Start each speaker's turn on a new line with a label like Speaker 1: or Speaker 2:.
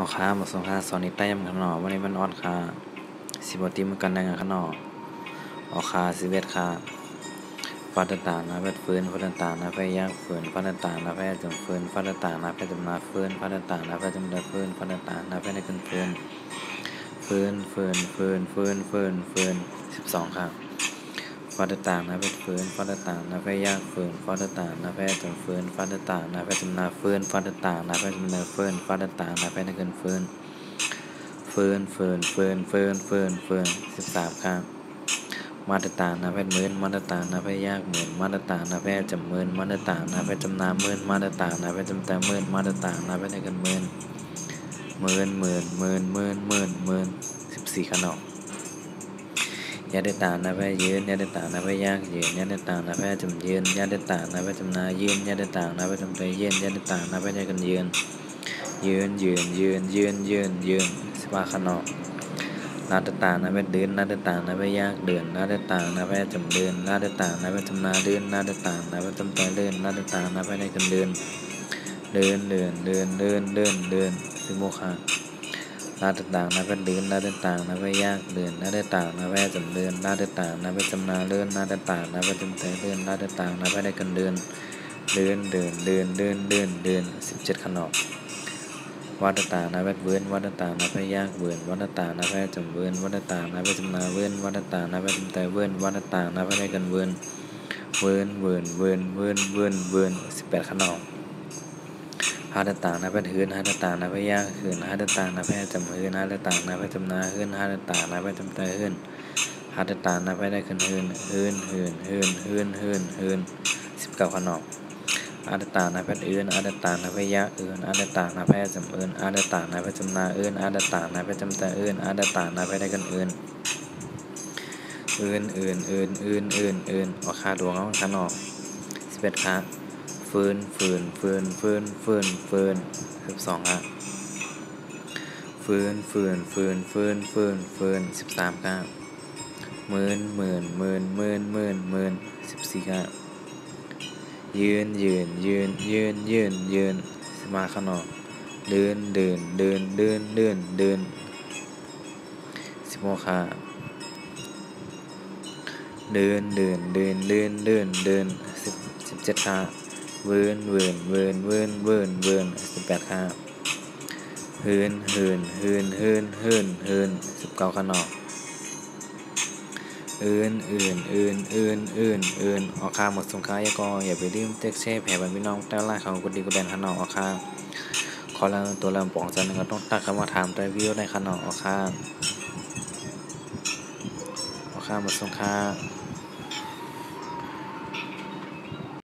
Speaker 1: ออกค้าหมดสงค่าสอนนี้ใต้ยำขนอวันนี้มันอ่อนค่าสิบตีมันกันได้งขนอออกค่า11ค่าฟัดต่างนะแพทฟื้นฟัดต่างนะแพทยากฟื้นฟัดต่างนะแพทจมฟื้นฟัดต่างนะแพทจมนาฟื้นฟัดต่างนะแพทจมได้ฟื้นฟัดต่างนะแพทได้ขึ้นฟื้น12ครับฟัดต่างนะแพทฟื้นฟัดต่างนะแพทยากฟื้นฟัดต่างนะแพทจมฟื้นฟัดต่างนะแพทจมนาฟื้นฟัดต่างนะแพทจมได้ฟื้นฟัดต่างนะแพทได้ขึ้นฟื้น13ครับมาตรฐานนะแพทย์มื่นมาตรฐานนะแพทย์ยากหมื่นมาตรฐานนะแพทย์จำมื่นมาตรฐานนะแพทย์จำนามื่นมาตรฐานนะแพทย์จำแต่มื่นมาตรฐานนะแพทย์ในกันมื่น14ขนมยาได้ต่างนะแพทย์ยืนยาได้ต่างนะแพทย์ยากยืนยาได้ต่างนะแพทย์จำยืนยาได้ต่างนะแพทย์จำนายืนยาได้ต่างนะแพทย์จำใจยืนยาได้ต่างนะแพทย์ในกันยืน15ขนมนาตต่างนะแพทย์เดินนาตต่างนะแพทย์ยากเดินนาตต่างนะแพทย์จำเดินนาตต่างนะแพทย์จำนาเดินนาตต่างนะแพทย์จำใจเดินนาตต่างนะแพทย์ในกันเดิน15ค่ะนาตต่างนะแพทย์เดินนาตต่างนะแพทย์ยากเดินนาตต่างนะแพทย์จำเดินนาตต่างนะแพทย์จำนาเดินนาตต่างนะแพทย์จำใจเดินนาตต่างนะแพทย์ในกันเดิน17ขนมวัดต่างนะแพทย์เวินวัดต่างนะแพทย์ยากเวินวัดต่างนะแพทย์จำเวินวัดต่างนะแพทย์จำนาเวินวัดต่างนะแพทย์จำใจเวินวัดต่างนะแพทย์ได้กันเวิน18ขนมหาต่างนะแพทย์หืนหาต่างนะแพทย์ยากหืนหาต่างนะแพทย์จำหืนหาต่างนะแพทย์จำนาหืนหาต่างนะแพทย์จำใจหืนหาต่างนะแพทย์ได้กันหืน19ขนมอาดต่างนะแพทย์อื่นอาดต่างนะแพทย์ยะอื่นอาดต่างนะแพทย์จำอื่นอาดต่างนะแพทย์จำนาอื่นอาดต่างนะแพทย์จำแต่อื่นอาดต่างนะแพทย์ได้กันอื่นออกคาดวงเอาขานอก11ค่ะฟืน12ค่ะฟืน13ค่ะหมื่น14ค่ะยืนสมาขนอเดิน16ค่ะเดิน17ค่ะเวิน18ค่ะหืน19ขนอออกค่าหมดสงค่ายก็อย่าไปลืมเต็กแช่แผ่บันพี่น้องแต่ละเขากดดีกดแดนขนอออกค่าขอแล้วตัวเราป่องจันก็ต้องตักคำว่าถามแต่วิวในขนอออกค่าหมดสงค่า